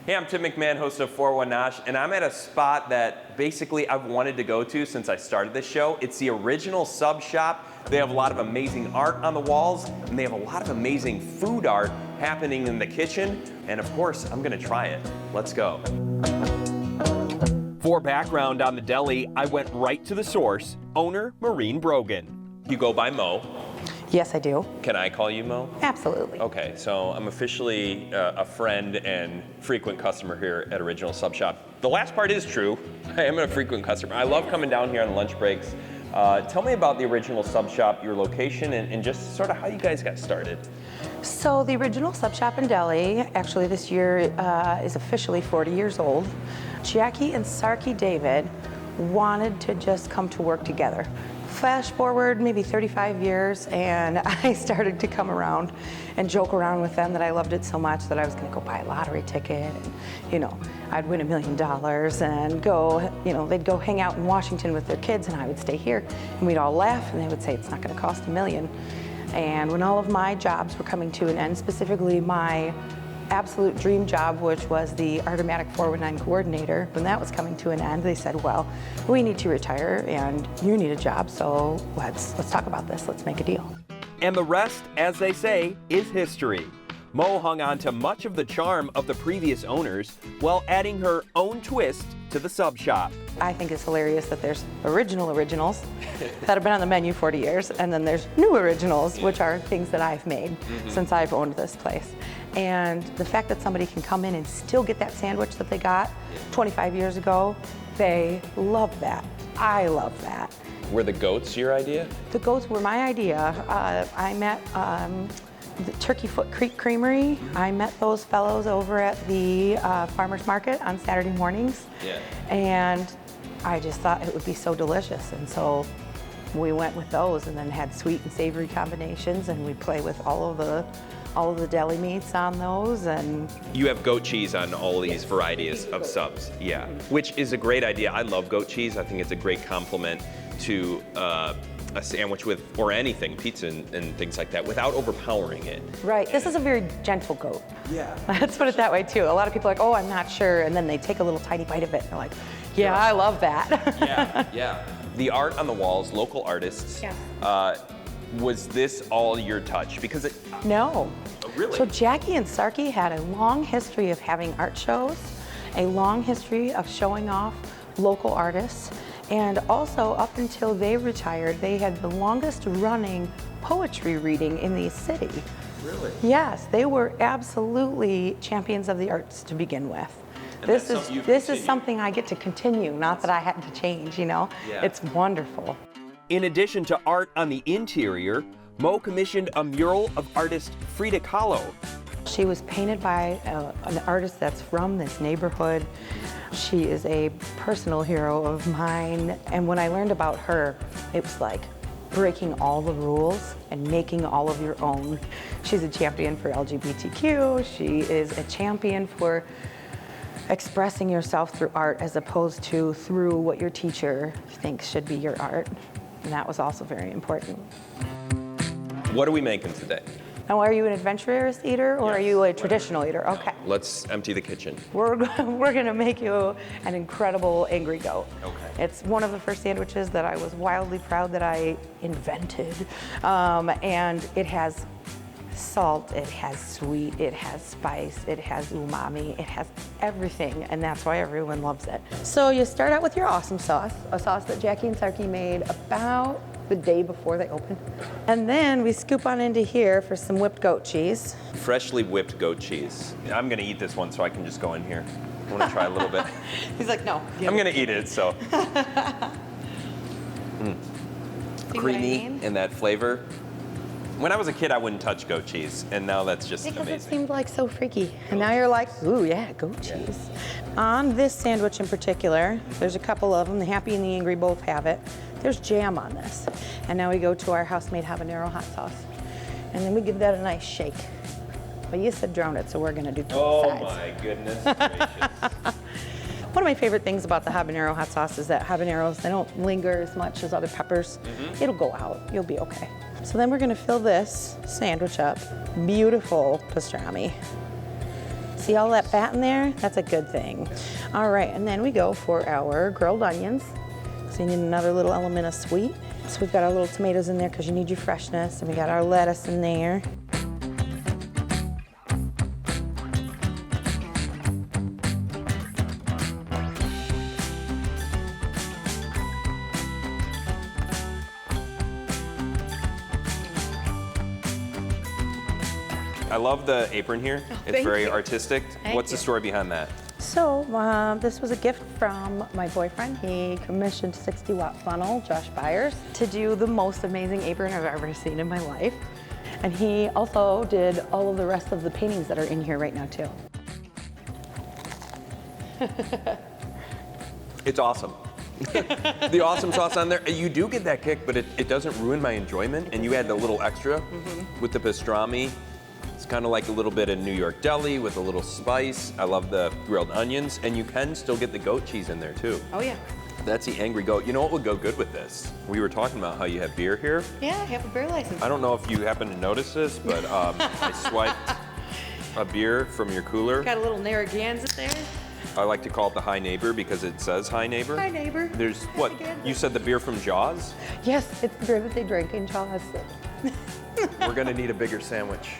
Hey, I'm Tim McMahon, host of 401 Nosh, and I'm at a spot that basically I've wanted to go to since I started this show. It's the original Sub Shop. They have a lot of amazing art on the walls, and they have a lot of amazing food art happening in the kitchen. And of course, I'm gonna try it. Let's go. For background on the deli, I went right to the source, owner Maureen Brogan. You go by Mo. Yes, I do. Can I call you Mo? Absolutely. Okay, so I'm officially a friend and frequent customer here at Original Sub Shop. The last part is true. I am a frequent customer. I love coming down here on lunch breaks. Tell me about the Original Sub Shop, your location, and just sort of how you guys got started. So the Original Sub Shop and Deli, actually this year is officially 40 years old. Jackie and Sarky David wanted to just come to work together. Flash forward maybe 35 years, and I started to come around and joke around with them that I loved it so much that I was gonna go buy a lottery ticket and, I'd win $1 million and go, they'd go hang out in Washington with their kids and I would stay here and we'd all laugh and they would say it's not gonna cost $1 million. And when all of my jobs were coming to an end, specifically my absolute dream job, which was the Automatic 419 coordinator, when that was coming to an end, they said, well, we need to retire and you need a job, so let's talk about this, let's make a deal. And the rest, as they say, is history. Mo hung on to much of the charm of the previous owners while adding her own twist to the Sub Shop. I think it's hilarious that there's originals that have been on the menu 40 years, and then there's new originals, which are things that I've made since I've owned this place. And the fact that somebody can come in and still get that sandwich that they got 25 years ago, they love that. I love that. Were the goats your idea? The goats were my idea. I met the Turkey Foot Creek Creamery. I met those fellows over at the farmer's market on Saturday mornings. Yeah. And I just thought it would be so delicious. And so we went with those and then had sweet and savory combinations, and we play with all of the deli meats on those. And you have goat cheese on all these varieties of subs. Yeah, which is a great idea. I love goat cheese. I think it's a great complement to a sandwich with, or anything, pizza and things like that, without overpowering it. Right, this is a very gentle goat. Yeah. Let's put it that way too. A lot of people are like, oh, I'm not sure, and then they take a little tiny bite of it and they're like, yeah, I love that. Yeah. The art on the walls, local artists. Yeah. Was this all your touch? Because it... No. Oh, really? So Jackie and Sarky had a long history of having art shows, a long history of showing off local artists, and also up until they retired, they had the longest running poetry reading in the city. Really? Yes, they were absolutely champions of the arts to begin with. And this is something I get to continue, not that I had to change, Yeah. It's wonderful. In addition to art on the interior, Mo commissioned a mural of artist Frida Kahlo. She was painted by an artist that's from this neighborhood. She is a personal hero of mine, and when I learned about her, it was like breaking all the rules and making all of your own. She's a champion for LGBTQ. She is a champion for expressing yourself through art as opposed to through what your teacher thinks should be your art. And that was also very important. What are we making today? Now, are you an adventurous eater or are you a traditional eater? Okay. Let's empty the kitchen. We're gonna make you an incredible angry goat. Okay. It's one of the first sandwiches that I was wildly proud that I invented. And it has salt, it has sweet, it has spice, it has umami, it has everything, and that's why everyone loves it. So you start out with your awesome sauce, a sauce that Jackie and Sarky made about the day before they opened. And then we scoop on into here for some whipped goat cheese. Freshly whipped goat cheese. I'm gonna eat this one so I can just go in here. I wanna try a little bit. He's like, no. I'm gonna eat it, so. Creamy and that flavor. When I was a kid, I wouldn't touch goat cheese, and now that's just because amazing. It seemed like so freaky. And now you're like, ooh, yeah, goat cheese. On this sandwich in particular, there's a couple of them. The happy and the angry both have it. There's jam on this. And now we go to our house-made habanero hot sauce. And then we give that a nice shake. But you said drown it, so we're gonna do two sides. Oh my goodness gracious. One of my favorite things about the habanero hot sauce is that habaneros, they don't linger as much as other peppers. It'll go out, you'll be okay. So then we're gonna fill this sandwich up. Beautiful pastrami. See all that fat in there? That's a good thing. All right, and then we go for our grilled onions. So you need another little element of sweet. So we've got our little tomatoes in there because you need your freshness, and we got our lettuce in there. I love the apron here. It's thank very you. artistic. Thank What's you. the story behind that? So this was a gift from my boyfriend. He commissioned 60-watt funnel, Josh Byers, to do the most amazing apron I've ever seen in my life. And he also did all of the rest of the paintings that are in here right now too. It's awesome. The awesome sauce on there. You do get that kick, but it doesn't ruin my enjoyment. And you add a little extra with the pastrami. It's kind of like a little bit of New York deli with a little spice. I love the grilled onions, and you can still get the goat cheese in there too. Oh yeah. That's the Angry Goat. You know what would go good with this? We were talking about how you have beer here. Yeah, I have a beer license. I don't know if you happen to notice this, but I swiped a beer from your cooler. Got a little Narragansett there. I like to call it the High Neighbor because it says High Neighbor. Hi neighbor. There's what? You said the beer from Jaws? Yes, it's the beer that they drink in Jaws. We're gonna need a bigger sandwich.